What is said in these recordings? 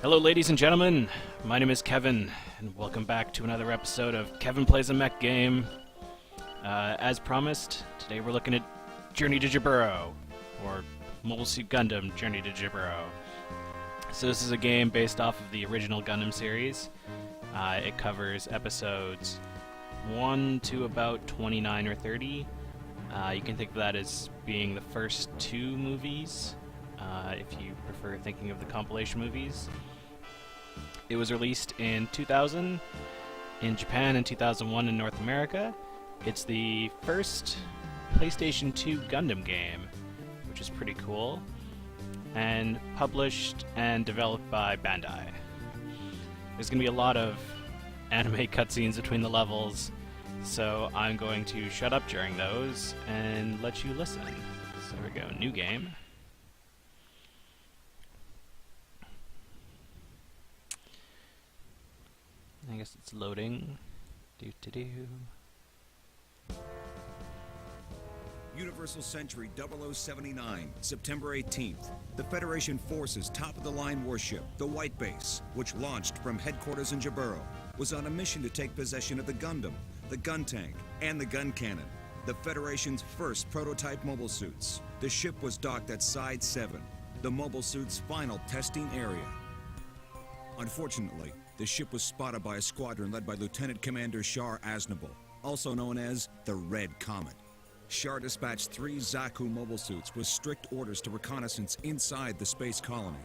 Hello, ladies and gentlemen. My name is Kevin, and welcome back to another episode of Kevin Plays a Mech Game. As promised, today we're looking at Journey to Jaburo, or Mobile Suit Gundam Journey to Jaburo. So this is a game based off of the original Gundam series. It covers episodes 1 to about 29 or 30. You can think of that as being the first two movies, if you prefer thinking of the compilation movies. It was released in 2000 in Japan and 2001 in North America. It's the first PlayStation 2 Gundam game, which is pretty cool, and published and developed by Bandai. There's going to be a lot of anime cutscenes between the levels, so I'm going to shut up during those and let you listen. So there we go, new game. I guess it's loading. Do. Universal Century 0079, September 18th. The Federation Forces' top-of-the-line warship, the White Base, which launched from headquarters in Jaburo, was on a mission to take possession of the Gundam, the gun tank, and the gun cannon, the Federation's first prototype mobile suits. The ship was docked at Side 7, the mobile suit's final testing area. Unfortunately, the ship was spotted by a squadron led by Lieutenant Commander Shar Aznable, also known as the Red Comet. Shar dispatched 3 Zaku mobile suits with strict orders to reconnaissance inside the space colony.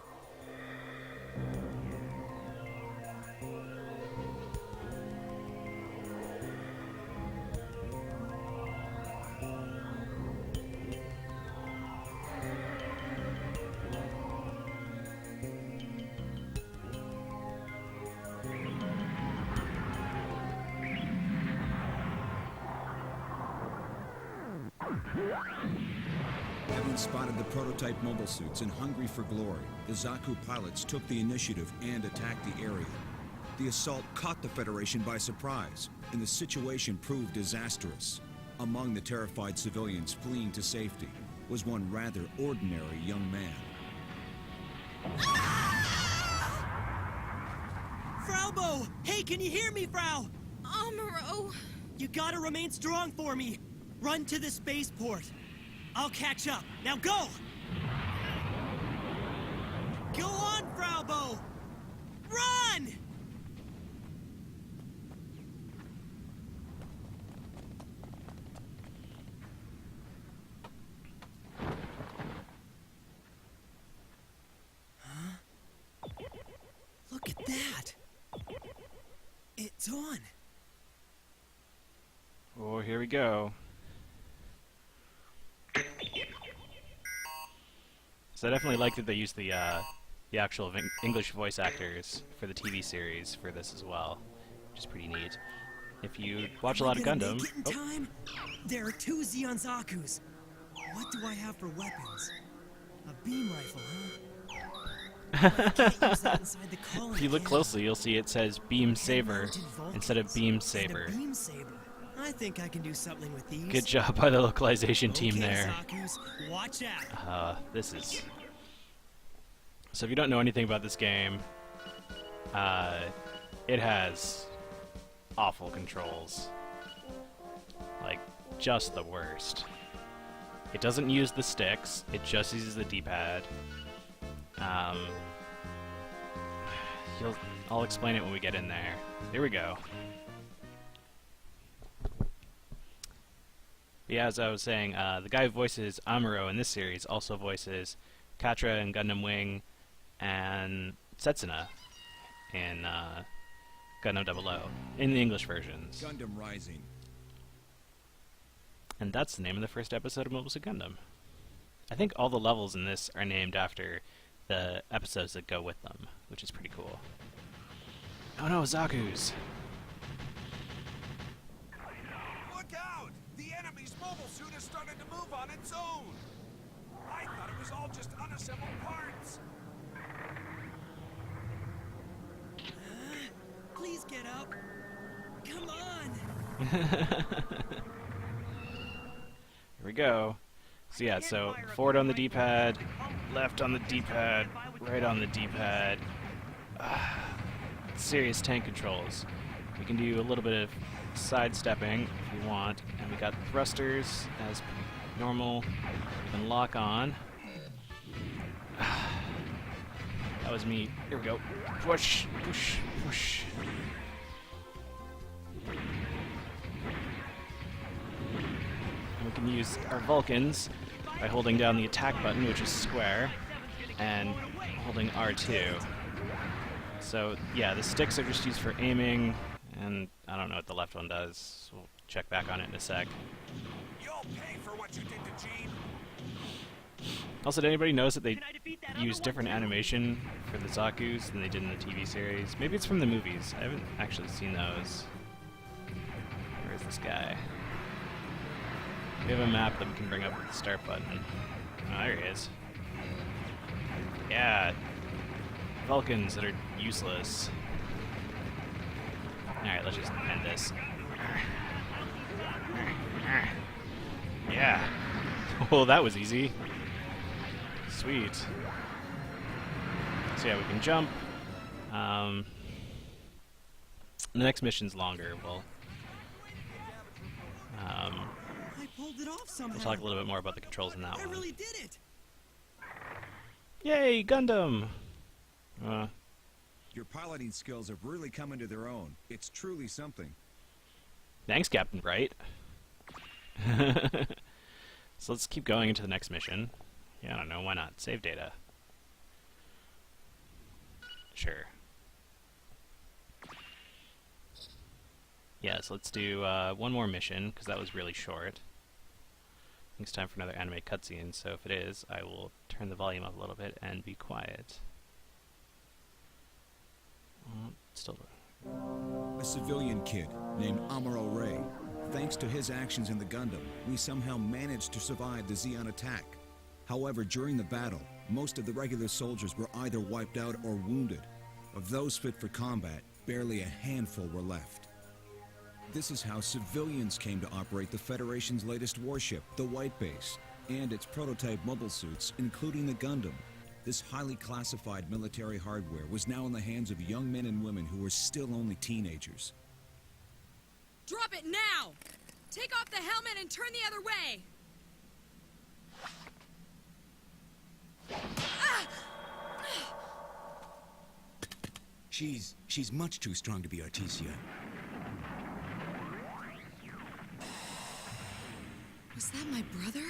Having spotted the prototype mobile suits and hungry for glory, the Zaku pilots took the initiative and attacked the area. The assault caught the Federation by surprise, and the situation proved disastrous. Among the terrified civilians fleeing to safety was one rather ordinary young man. Frau Bo! Hey, can you hear me, Frau? Amuro! You gotta remain strong for me. Run to the spaceport. I'll catch up. Now go! Go on, Frau Bo! Run! Huh? Look at that! It's on! Oh, here we go. So I definitely like that they used the actual English voice actors for the TV series for this as well, which is pretty neat. If you watch a lot of Gundam, Time? There are 2 Zeon Zakus. What do I have for weapons? A beam rifle, huh? But I can't use that inside the colony, if you look can I? closely, you'll see it says Beam Saber instead of Beam Saber. And a beam saber. I think I can do something with these. Good job by the localization team Okay, there. Zakus, watch out. This is... So if you don't know anything about this game, it has awful controls. Like, just the worst. It doesn't use the sticks, it just uses the D-pad. I'll explain it when we get in there. Here we go. Yeah, as I was saying, the guy who voices Amuro in this series also voices Katra in Gundam Wing and Setsuna in Gundam 00 in the English versions. Gundam Rising. And that's the name of the first episode of Mobile Suit Gundam. I think all the levels in this are named after the episodes that go with them, which is pretty cool. Oh no, Zaku's! Look out! The enemy's mobile suit has started to move on its own! I thought it was all just unassembled parts! Please get up. Come on. Here we go. So yeah, forward on the D-pad, left on the D-pad, right on the D-pad, serious tank controls. We can do a little bit of sidestepping if you want, and we got thrusters as normal. We can lock on. That was me. Here we go. Push, push, push. And we can use our Vulcans by holding down the attack button, which is square, and holding R2. So yeah, the sticks are just used for aiming, and I don't know what the left one does. We'll check back on it in a sec. You'll pay for what you did to Jean. Also, did anybody notice that they use different animation for the Zaku's than they did in the TV series? Maybe it's from the movies. I haven't actually seen those. Where is this guy? We have a map that we can bring up with the start button. Oh, there he is. Yeah. Vulcans that are useless. Alright, let's just end this. Yeah. Oh, that was easy. Sweet. So yeah, we can jump. The next mission's longer. I pulled it off somehow. We'll talk a little bit more about the controls in that I one. really did it. Yay, Gundam! Your piloting skills have really come into their own. It's truly something. Thanks, Captain Bright. So let's keep going into the next mission. Yeah, I don't know, why not? Save data. Sure. Yeah, so let's do one more mission, because that was really short. I think it's time for another anime cutscene, so if it is, I will turn the volume up a little bit and be quiet. Still. A civilian kid named Amuro Ray. Thanks to his actions in the Gundam, we somehow managed to survive the Zeon attack. However, during the battle, most of the regular soldiers were either wiped out or wounded. Of those fit for combat, barely a handful were left. This is how civilians came to operate the Federation's latest warship, the White Base, and its prototype mobile suits, including the Gundam. This highly classified military hardware was now in the hands of young men and women who were still only teenagers. Drop it now! Take off the helmet and turn the other way! She's much too strong to be Artesia. Was that my brother?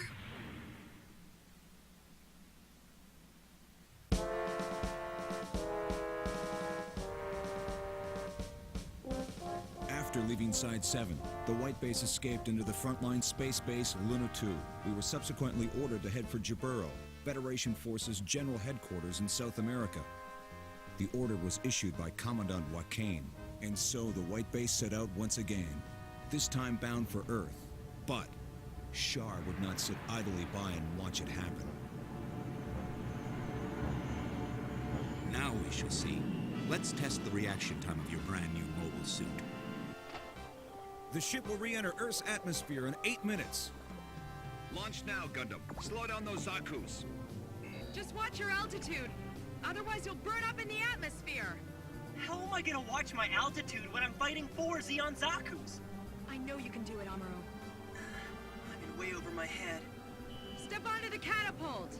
After leaving Side 7, the White Base escaped into the frontline space base Luna 2. We were subsequently ordered to head for Jaburo, Federation Forces General Headquarters in South America. The order was issued by Commandant Joaquin, and so the White Base set out once again, this time bound for Earth. But Char would not sit idly by and watch it happen. Now we shall see. Let's test the reaction time of your brand new mobile suit. The ship will re-enter Earth's atmosphere in 8 minutes. Launch now, Gundam. Slow down those Zaku's. Just watch your altitude. Otherwise you'll burn up in the atmosphere. How am I gonna watch my altitude when I'm fighting 4 Zeon Zaku's? I know you can do it, Amuro. I'm in way over my head. Step onto the catapult.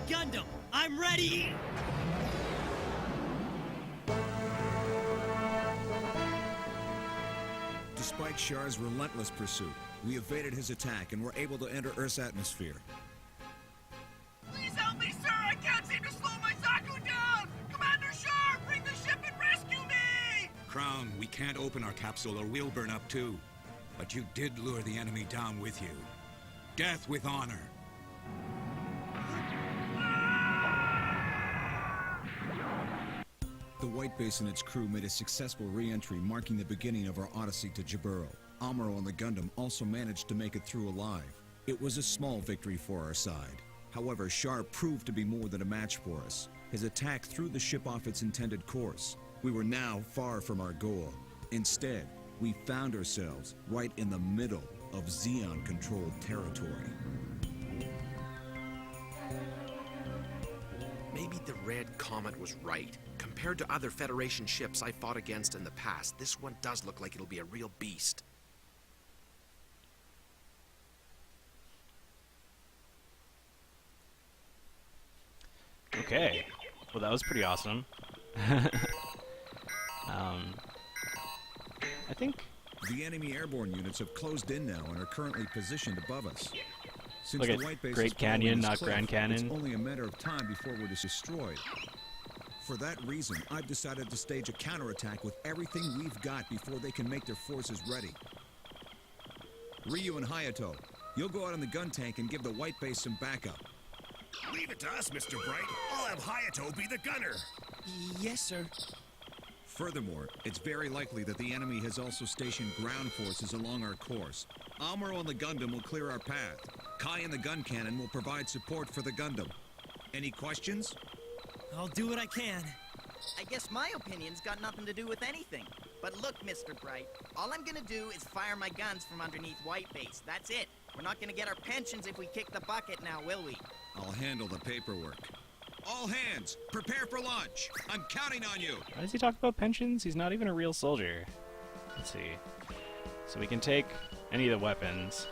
Gundam, I'm ready! Despite Char's relentless pursuit, we evaded his attack and were able to enter Earth's atmosphere. Please help me, sir! I can't seem to slow my Zaku down! Commander Char, bring the ship and rescue me! Crown, we can't open our capsule or we'll burn up too. But you did lure the enemy down with you. Death with honor. The White Base and its crew made a successful re-entry, marking the beginning of our odyssey to Jaburo. Amuro and the Gundam also managed to make it through alive. It was a small victory for our side. However, Char proved to be more than a match for us. His attack threw the ship off its intended course. We were now far from our goal. Instead, we found ourselves right in the middle of Zeon-controlled territory. Maybe the Red Comet was right. Compared to other Federation ships I fought against in the past, this one does look like it'll be a real beast. Okay. Well, that was pretty awesome. I think... The enemy airborne units have closed in now and are currently positioned above us. Since Look the at White Base Great is following Canyon, this not cliff, Grand Canyon. It's only a matter of time before we're destroyed. For that reason, I've decided to stage a counterattack with everything we've got before they can make their forces ready. Ryu and Hayato, you'll go out on the gun tank and give the White Base some backup. Leave it to us, Mr. Bright. I'll have Hayato be the gunner. Yes, sir. Furthermore, it's very likely that the enemy has also stationed ground forces along our course. Amuro and the Gundam will clear our path. Kai and the gun cannon will provide support for the Gundam. Any questions? I'll do what I can. I guess my opinion's got nothing to do with anything. But look, Mr. Bright, all I'm gonna do is fire my guns from underneath White Base. That's it. We're not gonna get our pensions if we kick the bucket now, will we? I'll handle the paperwork. All hands, prepare for launch. I'm counting on you. Why does he talk about pensions? He's not even a real soldier. Let's see. So we can take any of the weapons.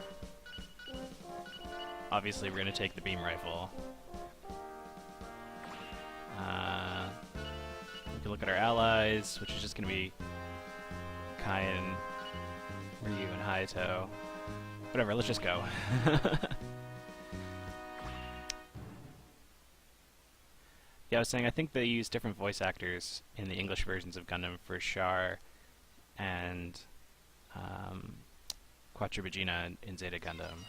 Obviously, we're going to take the beam rifle. We can look at our allies, which is just going to be Kai and Ryu and Hayato. Whatever, let's just go. Yeah, I was saying, I think they use different voice actors in the English versions of Gundam for Char and Quattro Vagina in Zeta Gundam.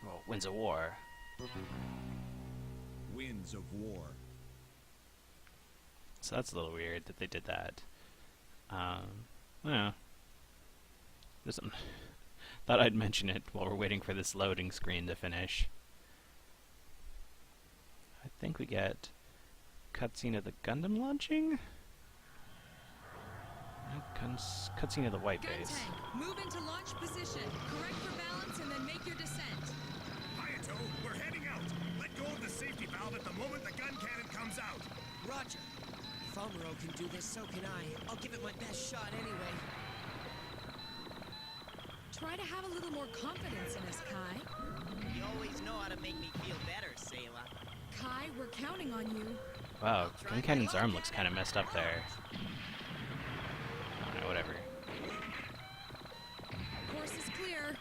Well, Winds of War. Winds of War. So that's a little weird that they did that. Yeah. Thought I'd mention it while we're waiting for this loading screen to finish. I think we get cutscene of the Gundam launching? Cutscene of the White Gun Base. tank, move into launch position. Correct for balance and then make your descent. Hayato, we're heading out. Let go of the safety valve at the moment the gun cannon comes out. Roger. If Amuro can do this, so can I. I'll give it my best shot anyway. Try to have a little more confidence in us, Kai. You always know how to make me feel better, Sayla. Kai, we're counting on you. Wow, Gun Cannon's arm looks kind of messed up there. I don't know, whatever. Course is clear.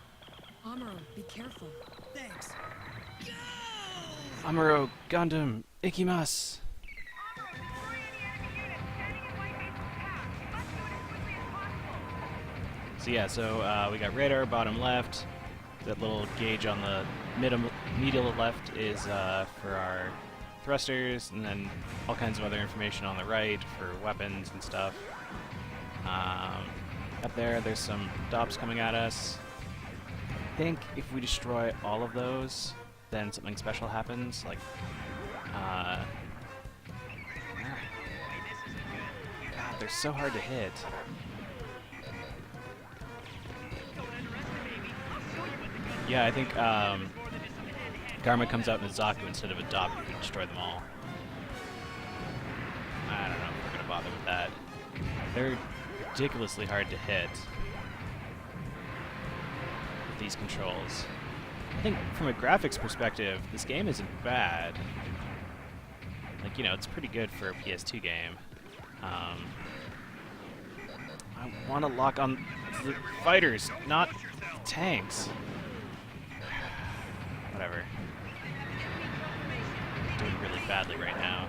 Amuro, be careful. Thanks. Amuro, Gundam, Ikimasu! So yeah, we got radar bottom left. That little gauge on the medial left is for our thrusters, and then all kinds of other information on the right for weapons and stuff. Up there's some DOPs coming at us. I think if we destroy all of those, then something special happens. Like, God, they're so hard to hit. Yeah, I think Garma comes out in a Zaku instead of a DOP. You can destroy them all. I don't know if we're going to bother with that. They're ridiculously hard to hit with these controls. I think from a graphics perspective, this game isn't bad. Like, you know, it's pretty good for a PS2 game. I want to lock on the fighters, not tanks. Whatever. Doing really badly right now.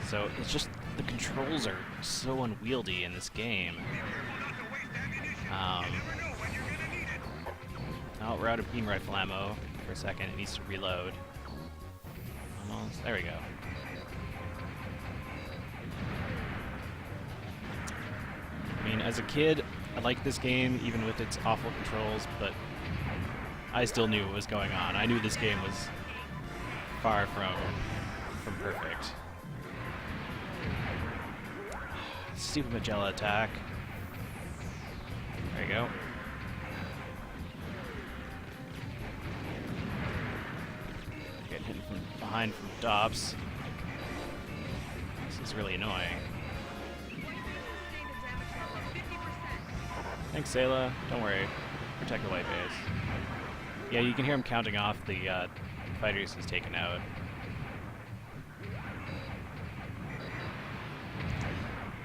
So it's just the controls are so unwieldy in this game. Oh, we're out of beam rifle ammo for a second. It needs to reload. Almost. There we go. I mean, as a kid, I liked this game, even with its awful controls, but I still knew what was going on. I knew this game was far from perfect. Stupid Magella attack. There you go. behind from Dobbs. This is really annoying. Thanks, Sayla. Don't worry. Protect the white base. Yeah, you can hear him counting off the fighters he's taken out.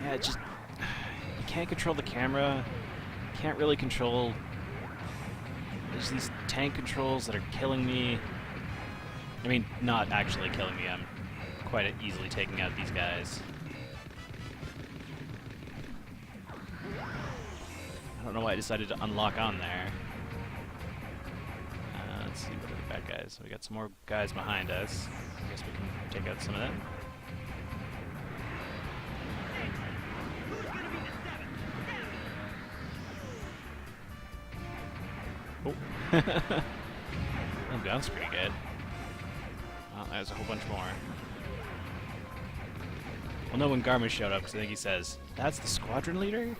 Yeah, it just... You can't control the camera. You can't really control... There's these tank controls that are killing me. I mean, not actually killing me. I'm quite easily taking out these guys. I don't know why I decided to unlock on there. Let's see, what are the bad guys? We got some more guys behind us. I guess we can take out some of them. Oh. That gun's pretty good. Well, there's a whole bunch more. We'll know when Garma showed up, because I think he says, "That's the squadron leader?"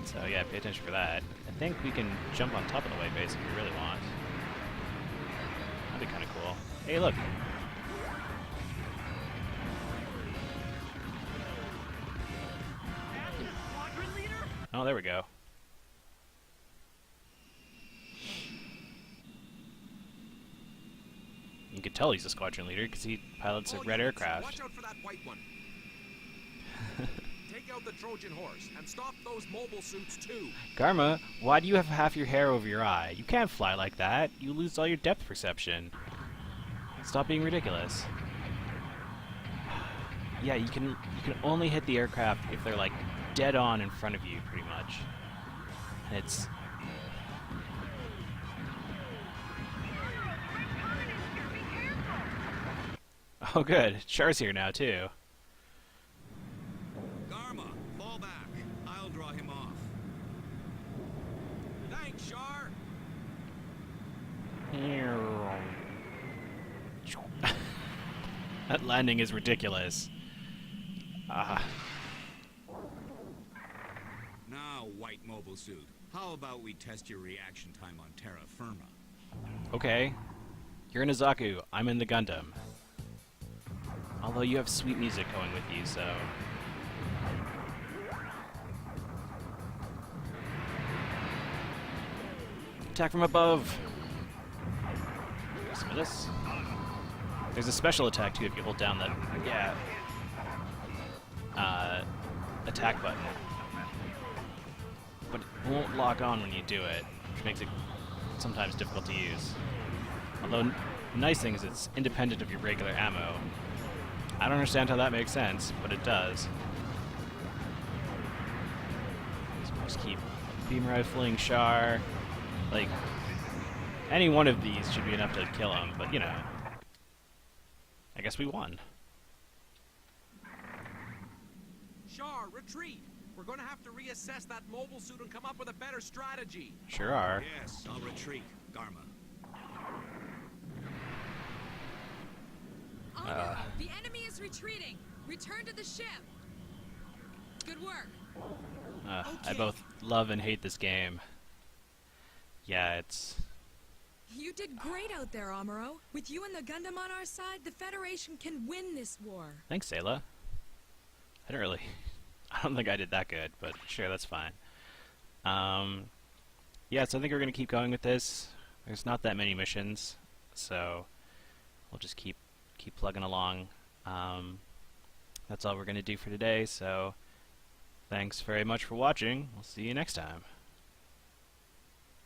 So yeah, pay attention for that. I think we can jump on top of the white base if we really want. That'd be kind of cool. Hey, look! Oh, there we go. You could tell he's a squadron leader because he pilots a red aircraft. Watch out for that white one. Take out the Trojan horse and stop those mobile suits too. Garma, why do you have half your hair over your eye? You can't fly like that. You lose all your depth perception. Stop being ridiculous. Yeah, you can only hit the aircraft if they're like dead on in front of you, pretty much. And it's... Oh good, Char's here now too. Garma, fall back. I'll draw him off. Thanks, Char. That landing is ridiculous. Now, white mobile suit, how about we test your reaction time on terra firma? Okay. You're in a Zaku, I'm in the Gundam. Although you have sweet music going with you, so... Attack from above! Some of this. There's a special attack too if you hold down that, attack button. But it won't lock on when you do it, which makes it sometimes difficult to use. Although, the nice thing is it's independent of your regular ammo. I don't understand how that makes sense, but it does. So we'll just keep beam rifling Char. Like, any one of these should be enough to kill him, but you know. I guess we won. Char, retreat. We're going to have to reassess that mobile suit and come up with a better strategy. Sure are. Yes, I'll retreat, Garma. Amuro, the enemy is retreating. Return to the ship. Good work. I both love and hate this game. Yeah, it's... You did great out there, Amuro. With you and the Gundam on our side, the Federation can win this war. Thanks, Sayla. I don't think I did that good, but sure, that's fine. Yeah, so I think we're going to keep going with this. There's not that many missions, so we'll just keep plugging along. That's all we're going to do for today, so thanks very much for watching. We'll see you next time.